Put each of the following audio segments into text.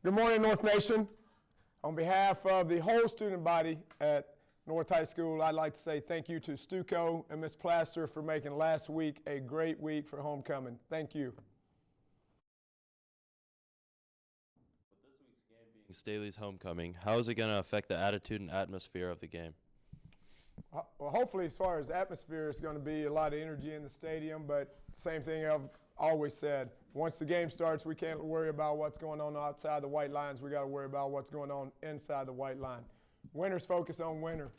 Good morning, North Nation. On behalf of the whole student body at North High School, I'd like to say thank you to Stuco and Ms. Plaster for making last week a great week for homecoming. Thank you. With this week's game being Staley's homecoming, how is it going to affect the attitude and atmosphere of the game? Well, hopefully, as far as atmosphere, it's going to be a lot of energy in the stadium, but same thing I've always said. Once the game starts, we can't worry about what's going on outside the white lines. We got to worry about what's going on inside the white line. Winners focus on winner.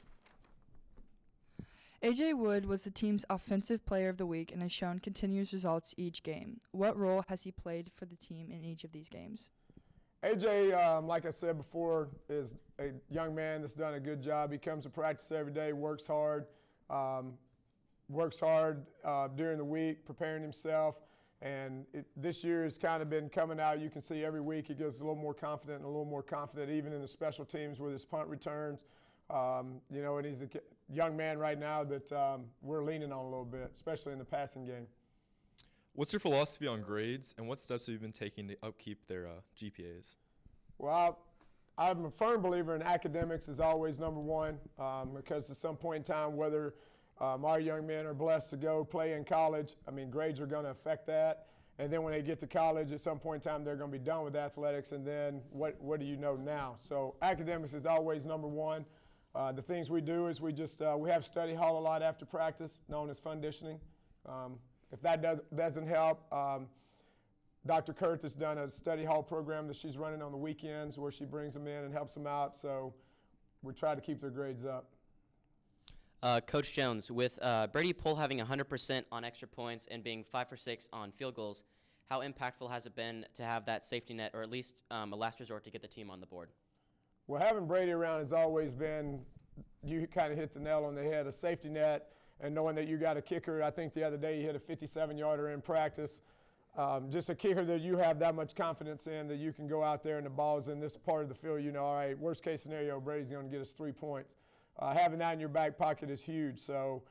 AJ Wood was the team's offensive player of the week and has shown continuous results each game. What role has he played for the team in each of these games? AJ, like I said before, is a young man that's done a good job. He comes to practice every day, works hard during the week, preparing himself. And this year has kind of been coming out. You can see every week he gets a little more confident and a little more confident, even in the special teams with his punt returns. And he's a young man right now that we're leaning on a little bit, especially in the passing game. What's your philosophy on grades, and what steps have you been taking to upkeep their GPAs? Well, I'm a firm believer in academics is always number one because at some point in time, whether our young men are blessed to go play in college, grades are going to affect that. And then when they get to college, at some point in time, they're going to be done with athletics, and then what do you know now? So academics is always number one. The things we do is we have study hall a lot after practice, known as funditioning. If that doesn't help, Dr. Kurth has done a study hall program that she's running on the weekends where she brings them in and helps them out. So we try to keep their grades up. Coach Jones, with Brady Pohl having 100% on extra points and being 5 for 6 on field goals, how impactful has it been to have that safety net, or at least a last resort to get the team on the board? Well, having Brady around has always been, you kind of hit the nail on the head, a safety net, and knowing that you got a kicker. I think the other day he hit a 57-yarder in practice. Just a kicker that you have that much confidence in that you can go out there and the ball's in this part of the field. All right, worst case scenario, Brady's going to get us 3 points. Having that in your back pocket is huge. So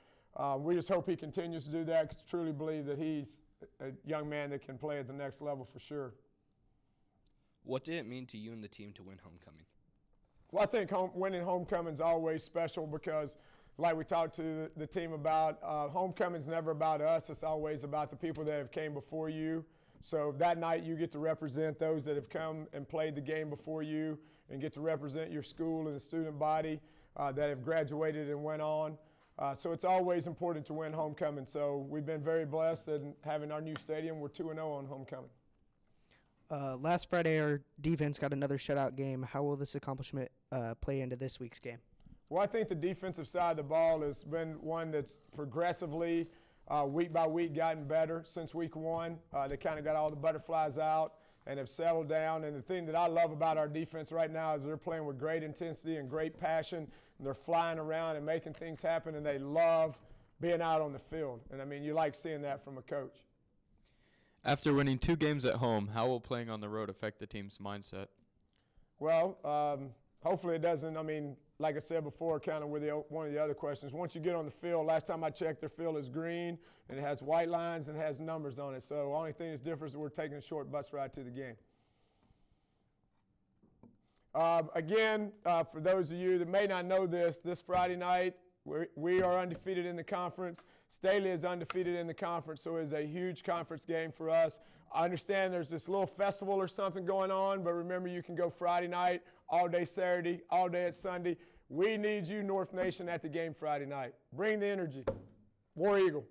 we just hope he continues to do that because I truly believe that he's a young man that can play at the next level for sure. What did it mean to you and the team to win homecoming? Well, I think winning homecoming is always special because, like we talked to the team about, homecoming's never about us. It's always about the people that have came before you. So that night you get to represent those that have come and played the game before you and get to represent your school and the student body that have graduated and went on. So it's always important to win homecoming. So we've been very blessed in having our new stadium. We're 2-0 on homecoming. Last Friday, our defense got another shutout game. How will this accomplishment play into this week's game? Well, I think the defensive side of the ball has been one that's progressively, week by week, gotten better since week one. They kind of got all the butterflies out and have settled down. And the thing that I love about our defense right now is they're playing with great intensity and great passion. And they're flying around and making things happen, and they love being out on the field. And, you like seeing that from a coach. After winning 2 games at home, how will playing on the road affect the team's mindset? Well, hopefully it doesn't. Like I said before, kind of with one of the other questions, once you get on the field, last time I checked, their field is green, and it has white lines and has numbers on it. So the only thing that's different is we're taking a short bus ride to the game. Again, for those of you that may not know this Friday night, we are undefeated in the conference. Staley is undefeated in the conference, so it's a huge conference game for us. I understand there's this little festival or something going on, but remember you can go Friday night, all day Saturday, all day at Sunday. We need you, North Nation, at the game Friday night. Bring the energy. War Eagle.